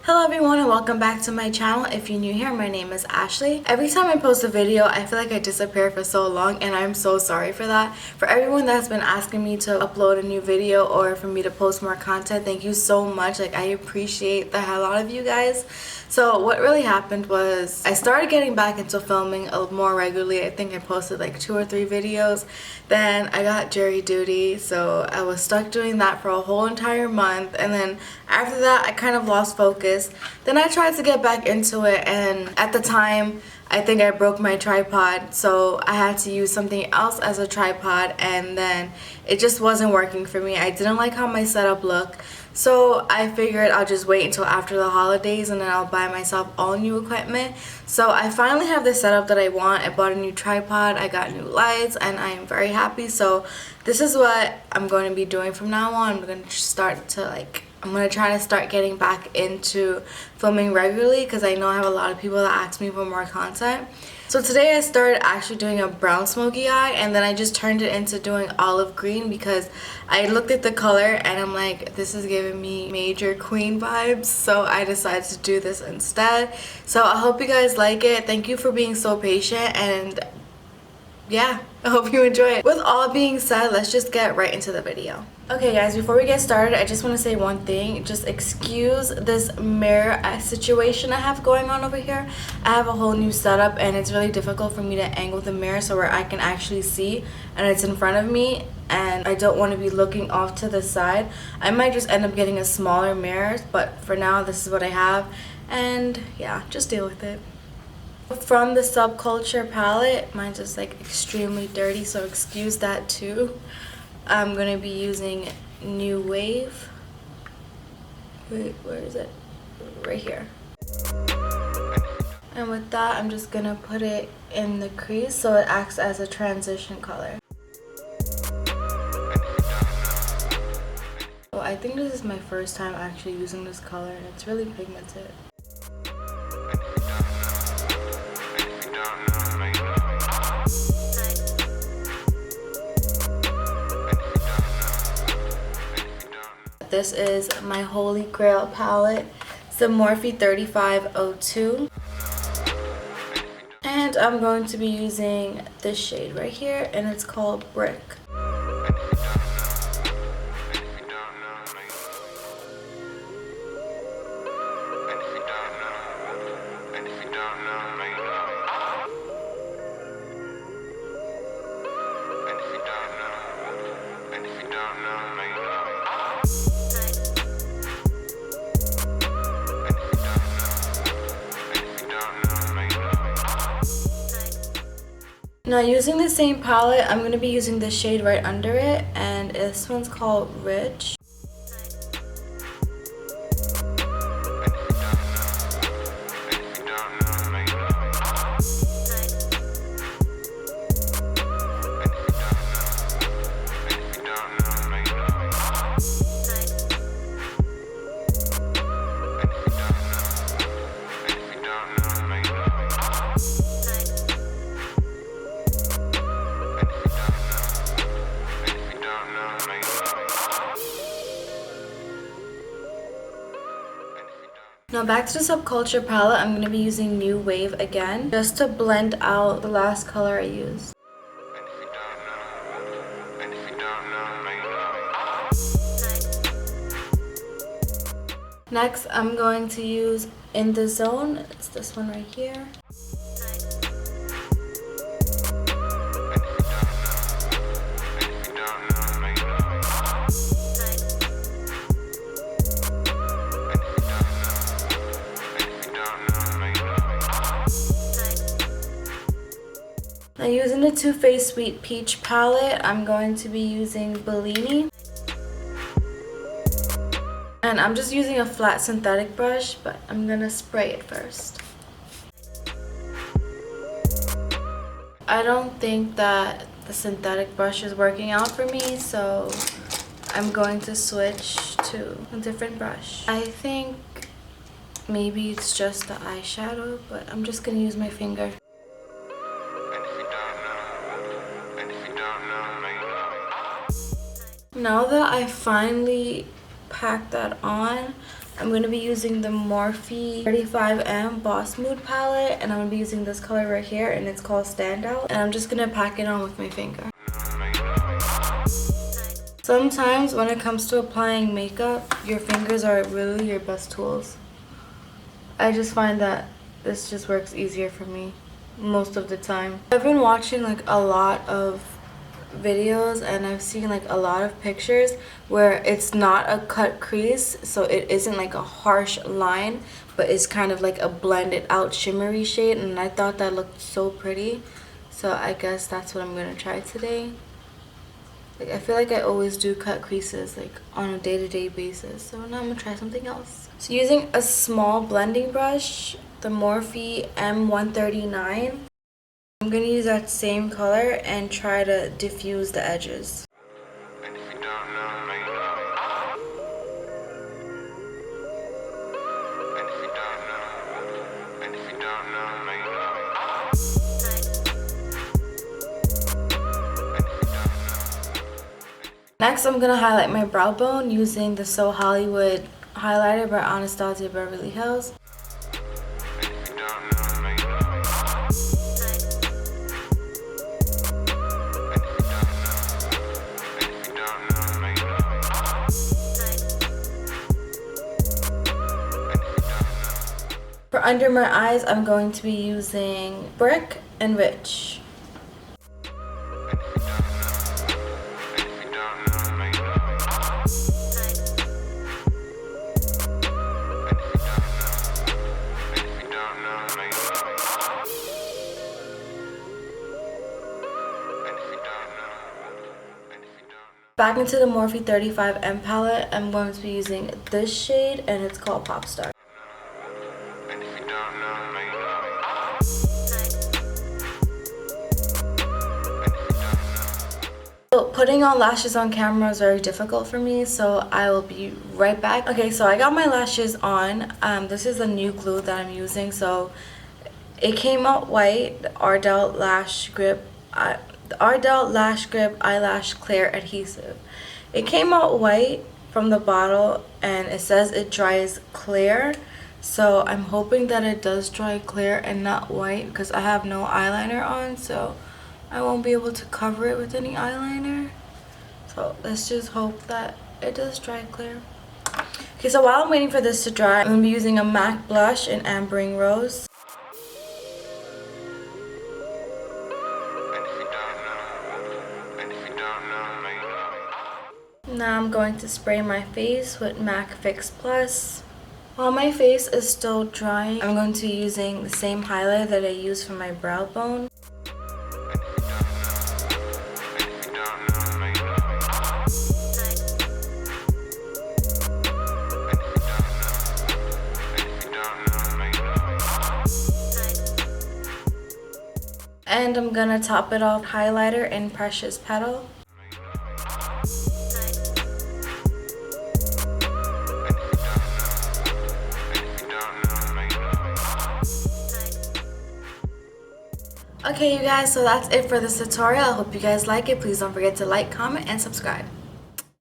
Hello everyone and welcome back to my channel. If you're new here, my name is Ashley. Every time I post a video, I feel like I disappear for so long and I'm so sorry for that. For everyone that's been asking me to upload a new video or for me to post more content, thank you so much. Like, I appreciate the hell out of you guys. So what really happened was I started getting back into filming more regularly. I think I posted like 2 or 3 videos. Then I got jury duty, so I was stuck doing that for a whole entire month, and then after that I kind of lost focus. Then I tried to get back into it, and at the time I think I broke my tripod, so I had to use something else as a tripod, and then it just wasn't working for me. I didn't like how my setup looked, so I figured I'll just wait until after the holidays and then I'll buy myself all new equipment. So I finally have the setup that I want. I bought a new tripod, I got new lights, and I am very happy. So this is what I'm going to be doing from now on. I'm going to start to I'm going to try to start getting back into filming regularly because I know I have a lot of people that ask me for more content. So today I started actually doing a brown smoky eye, and then I just turned it into doing olive green because I looked at the color and I'm like, this is giving me major queen vibes, so I decided to do this instead. So I hope you guys like it. Thank you for being so patient, and yeah, I hope you enjoy it. With all being said, let's just get right into the video. Okay guys, before we get started, I just want to say one thing. Just excuse this mirror situation I have going on over here. I have a whole new setup and it's really difficult for me to angle the mirror so where I can actually see and it's in front of me, and I don't want to be looking off to the side. I might just end up getting a smaller mirror, but for now this is what I have, and yeah, just deal with it. From the Subculture palette, mine's just like extremely dirty, so excuse that too. I'm going to be using New Wave. Wait, where is it? Right here. And with that, I'm just going to put it in the crease so it acts as a transition color. So I think this is my first time actually using this color, and it's really pigmented. This is my Holy Grail palette. It's the Morphe 3502. And I'm going to be using this shade right here, and it's called Brick. Now, using the same palette, I'm going to be using the shade right under it, and this one's called Rich. Now back to the Subculture palette, I'm going to be using New Wave again, just to blend out the last color I used. Next, I'm going to use In the Zone. It's this one right here. Now, using the Too Faced Sweet Peach palette, I'm going to be using Bellini. And I'm just using a flat synthetic brush, but I'm gonna spray it first. I don't think that the synthetic brush is working out for me, so I'm going to switch to a different brush. I think maybe it's just the eyeshadow, but I'm just gonna use my finger. now that I finally packed that on, I'm going to be using the Morphe 35M Boss Mood palette, and I'm going to be using this color right here, and it's called Standout, and I'm just going to pack it on with my finger. Sometimes when it comes to applying makeup, your fingers are really your best tools. I just find that this just works easier for me most of the time. I've been watching like a lot of videos, and I've seen like a lot of pictures where it's not a cut crease, so it isn't like a harsh line, but it's kind of like a blended out shimmery shade, and I thought that looked so pretty, so I guess that's what I'm gonna try today. Like, I feel like I always do cut creases like on a day-to-day basis, so now I'm gonna try something else. So using a small blending brush, the Morphe M139, I'm gonna use that same color and try to diffuse the edges. Next, I'm gonna highlight my brow bone using the So Hollywood highlighter by Anastasia Beverly Hills. For under my eyes, I'm going to be using Brick and Rich. Back into the Morphe 35M palette, I'm going to be using this shade, and it's called Popstar. So putting on lashes on camera is very difficult for me, so I will be right back. Okay, so I got my lashes on. This is a new glue that I'm using, so it came out white, the Ardell Lash Grip Eyelash Clear Adhesive. It came out white from the bottle, and it says it dries clear, so I'm hoping that it does dry clear and not white, because I have no eyeliner on, so I won't be able to cover it with any eyeliner. So let's just hope that it does dry clear. Okay, so while I'm waiting for this to dry, I'm going to be using a MAC blush in Ambering Rose. Now I'm going to spray my face with MAC Fix Plus. While my face is still drying, I'm going to be using the same highlighter that I used for my brow bone. And I'm gonna top it off highlighter in Precious Petal. Okay, you guys, so that's it for this tutorial. I hope you guys like it. Please don't forget to like, comment, and subscribe.